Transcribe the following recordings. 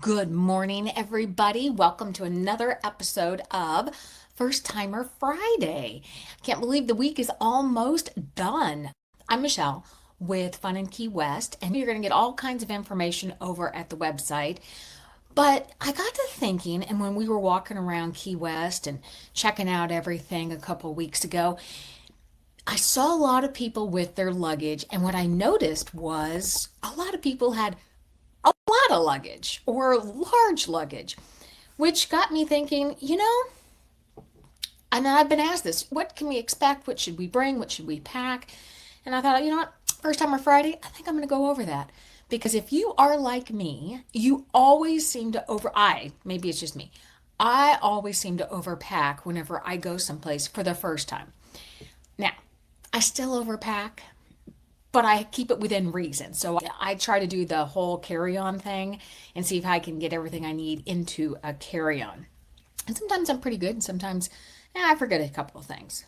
Good morning, everybody. Welcome to another episode of First Timer Friday. Can't believe the week is almost done. I'm Michelle with Fun in Key West, and you're going to get all kinds of information over at the website. But I got to thinking, and when we were walking around Key West and checking out everything a couple weeks ago, I saw a lot of people with their luggage, and what I noticed was a lot of people had a lot of luggage or large luggage, which got me thinking, and I've been asked this, what can we expect? What should we bring? What should we pack? And I thought, first time on Friday, I think I'm going to go over that. Because if you are like me, you always seem to maybe it's just me, I always seem to overpack whenever I go someplace for the first time. Now, I still overpack, but I keep it within reason. So I try to do the whole carry-on thing and see if I can get everything I need into a carry-on. And sometimes I'm pretty good, and sometimes I forget a couple of things.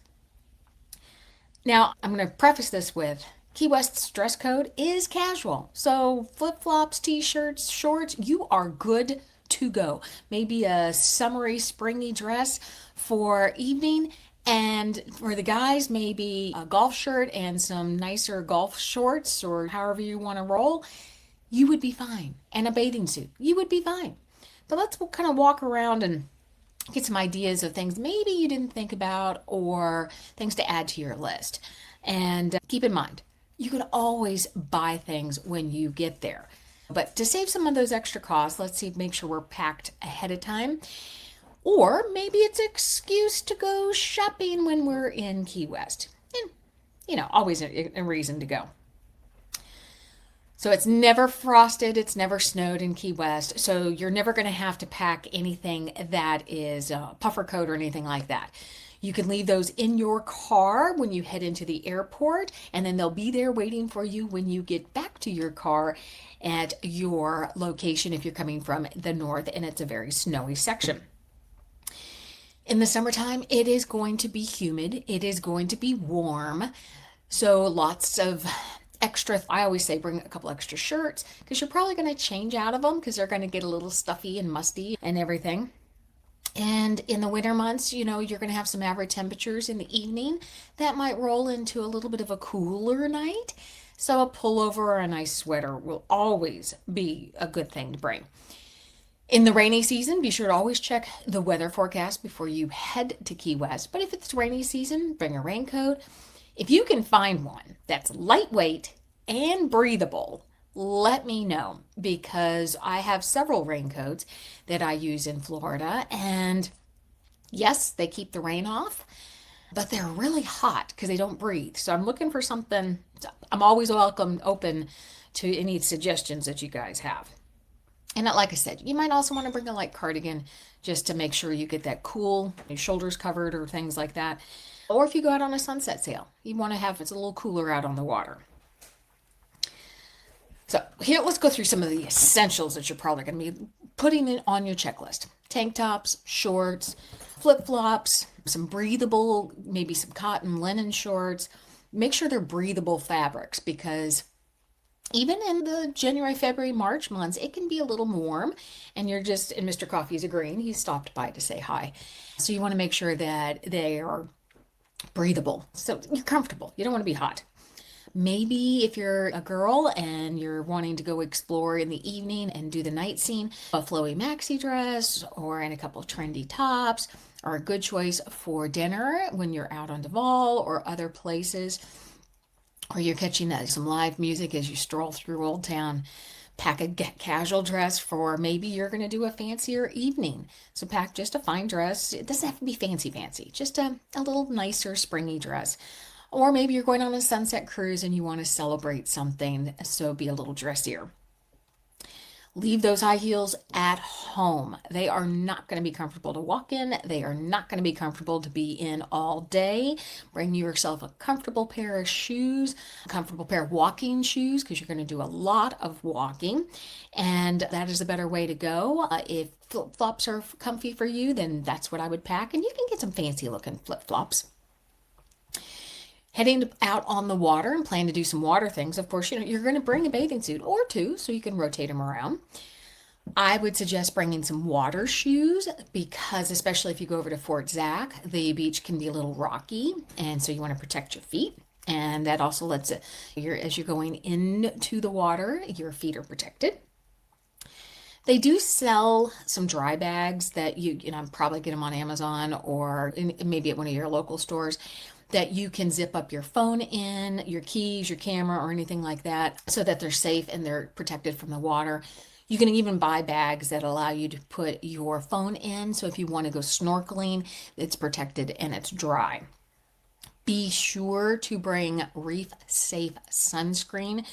Now, I'm going to preface this with Key West's dress code is casual. So flip-flops, t-shirts, shorts, you are good to go. Maybe a summery, springy dress for evening, and for the guys, maybe a golf shirt and some nicer golf shorts or however you want to roll. You would be fine. And a bathing suit. You would be fine. But let's kind of walk around and get some ideas of things maybe you didn't think about or things to add to your list. And keep in mind, you can always buy things when you get there. But to save some of those extra costs, make sure we're packed ahead of time. Or maybe it's an excuse to go shopping when we're in Key West. And, always a reason to go. So it's never frosted, it's never snowed in Key West, so you're never going to have to pack anything that is a puffer coat or anything like that. You can leave those in your car when you head into the airport, and then they'll be there waiting for you when you get back to your car at your location if you're coming from the north and it's a very snowy section. In the summertime, it is going to be humid. It is going to be warm. So lots of I always say bring a couple extra shirts because you're probably going to change out of them because they're going to get a little stuffy and musty and everything. And in the winter months, you're going to have some average temperatures in the evening. That might roll into a little bit of a cooler night. So a pullover or a nice sweater will always be a good thing to bring. In the rainy season, be sure to always check the weather forecast before you head to Key West. But if it's rainy season, bring a raincoat. If you can find one that's lightweight and breathable, let me know because I have several raincoats that I use in Florida. And yes, they keep the rain off, but they're really hot because they don't breathe. So I'm looking for something. I'm always open to any suggestions that you guys have. And like I said, you might also want to bring a light cardigan just to make sure you get that cool, your shoulders covered or things like that. Or if you go out on a sunset sail, you want to have it's a little cooler out on the water. So here, let's go through some of the essentials that you're probably going to be putting in on your checklist. Tank tops, shorts, flip-flops, some breathable, maybe some cotton linen shorts. Make sure they're breathable fabrics because even in the January, February, March months, it can be a little warm and and Mr. Coffee's agreeing. He stopped by to say hi. So you want to make sure that they are breathable. So you're comfortable. You don't want to be hot. Maybe if you're a girl and you're wanting to go explore in the evening and do the night scene, a flowy maxi dress or in a couple of trendy tops are a good choice for dinner when you're out on Duval or other places. Or you're catching some live music as you stroll through Old Town. Pack a casual dress for maybe you're going to do a fancier evening. So pack just a fine dress. It doesn't have to be fancy, just a little nicer springy dress. Or maybe you're going on a sunset cruise and you want to celebrate something, so be a little dressier. Leave those high heels at home. They are not going to be comfortable to walk in. They are not going to be comfortable to be in all day. Bring yourself a comfortable pair of shoes, a comfortable pair of walking shoes, because you're going to do a lot of walking. And that is a better way to go. If flip-flops are comfy for you, then that's what I would pack. And you can get some fancy looking flip-flops. Heading out on the water and plan to do some water things. Of course, you're going to bring a bathing suit or two so you can rotate them around. I would suggest bringing some water shoes because, especially if you go over to Fort Zach, the beach can be a little rocky, and so you want to protect your feet. And that also lets it, as you're going into the water, your feet are protected. They do sell some dry bags that probably get them on Amazon or maybe at one of your local stores that you can zip up your phone in, your keys, your camera, or anything like that so that they're safe and they're protected from the water. You can even buy bags that allow you to put your phone in. So if you want to go snorkeling, it's protected and it's dry. Be sure to bring reef safe sunscreen.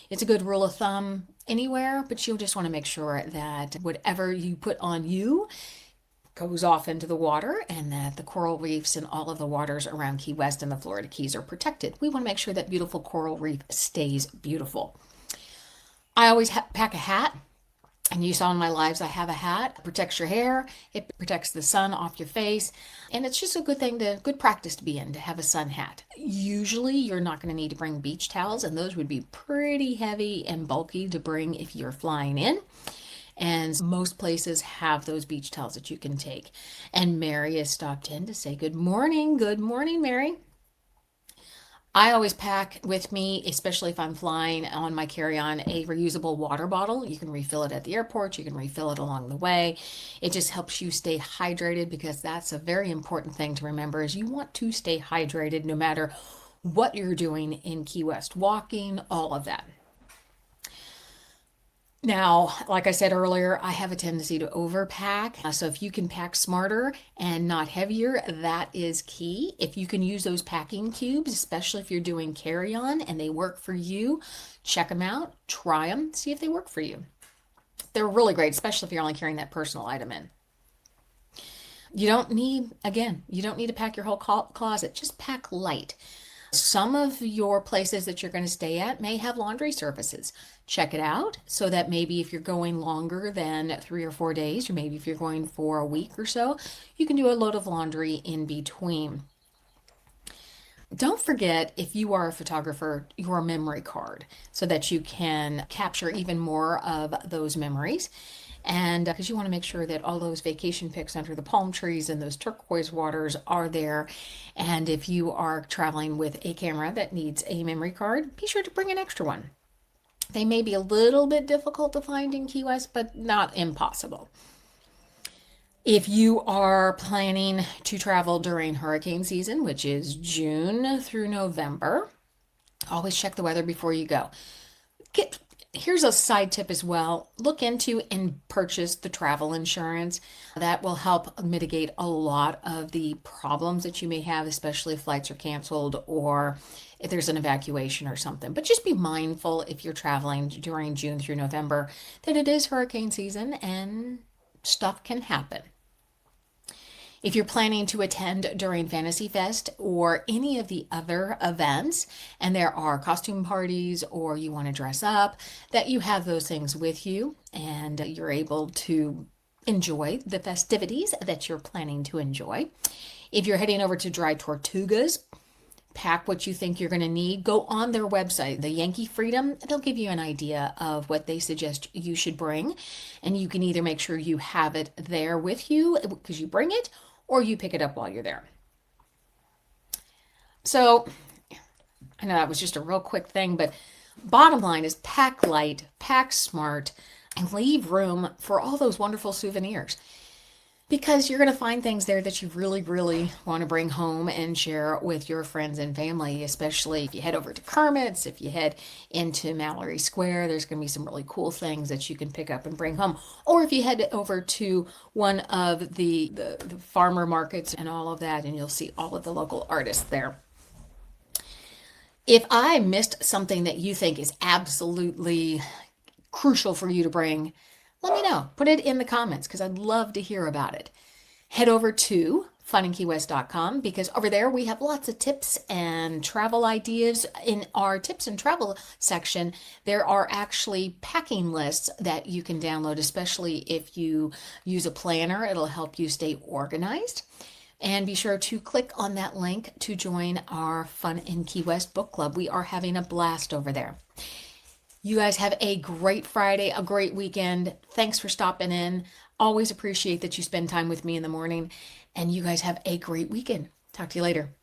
It's a good rule of thumb anywhere, but you'll just want to make sure that whatever you put on you goes off into the water and that the coral reefs and all of the waters around Key West and the Florida Keys are protected. We want to make sure that beautiful coral reef stays beautiful. I always pack a hat. And you saw in my lives, I have a hat. It protects your hair. It protects the sun off your face. And it's just a good practice to be in, to have a sun hat. Usually you're not going to need to bring beach towels, and those would be pretty heavy and bulky to bring if you're flying in. And most places have those beach towels that you can take. And Mary has stopped in to say good morning. Good morning, Mary. I always pack with me, especially if I'm flying on my carry-on, a reusable water bottle. You can refill it at the airport. You can refill it along the way. It just helps you stay hydrated because that's a very important thing to remember is you want to stay hydrated no matter what you're doing in Key West, walking, all of that. Now, like I said earlier, I have a tendency to overpack. So if you can pack smarter and not heavier, that is key. If you can use those packing cubes, especially if you're doing carry-on and they work for you, check them out, try them, see if they work for you. They're really great, especially if you're only carrying that personal item in. You don't need to pack your whole closet. Just pack light. Some of your places that you're going to stay at may have laundry services. Check it out so that maybe if you're going longer than 3 or 4 days, or maybe if you're going for a week or so, you can do a load of laundry in between. Don't forget, if you are a photographer, your memory card so that you can capture even more of those memories. And because you want to make sure that all those vacation pics under the palm trees and those turquoise waters are there. And if you are traveling with a camera that needs a memory card, be sure to bring an extra one. They may be a little bit difficult to find in Key West, but not impossible. If you are planning to travel during hurricane season, which is June through November, always check the weather before you go. Here's a side tip as well. Look into and purchase the travel insurance. That will help mitigate a lot of the problems that you may have, especially if flights are canceled or if there's an evacuation or something. But just be mindful if you're traveling during June through November that it is hurricane season and stuff can happen. If you're planning to attend during Fantasy Fest or any of the other events, and there are costume parties or you want to dress up, that you have those things with you and you're able to enjoy the festivities that you're planning to enjoy. If you're heading over to Dry Tortugas, pack what you think you're going to need. Go on their website, the Yankee Freedom. They'll give you an idea of what they suggest you should bring. And you can either make sure you have it there with you because you bring it, or you pick it up while you're there. So I know that was just a real quick thing, but bottom line is pack light, pack smart, and leave room for all those wonderful souvenirs. Because you're going to find things there that you really, really want to bring home and share with your friends and family, especially if you head over to Kermit's, if you head into Mallory Square, there's going to be some really cool things that you can pick up and bring home. Or if you head over to one of the farmer markets and all of that, and you'll see all of the local artists there. If I missed something that you think is absolutely crucial for you to bring, let me know. Put it in the comments because I'd love to hear about it. Head over to FunInKeyWest.com because over there we have lots of tips and travel ideas. In our tips and travel section, there are actually packing lists that you can download, especially if you use a planner. It'll help you stay organized. And be sure to click on that link to join our Fun in Key West book club. We are having a blast over there. You guys have a great Friday, a great weekend. Thanks for stopping in. Always appreciate that you spend time with me in the morning. And you guys have a great weekend. Talk to you later.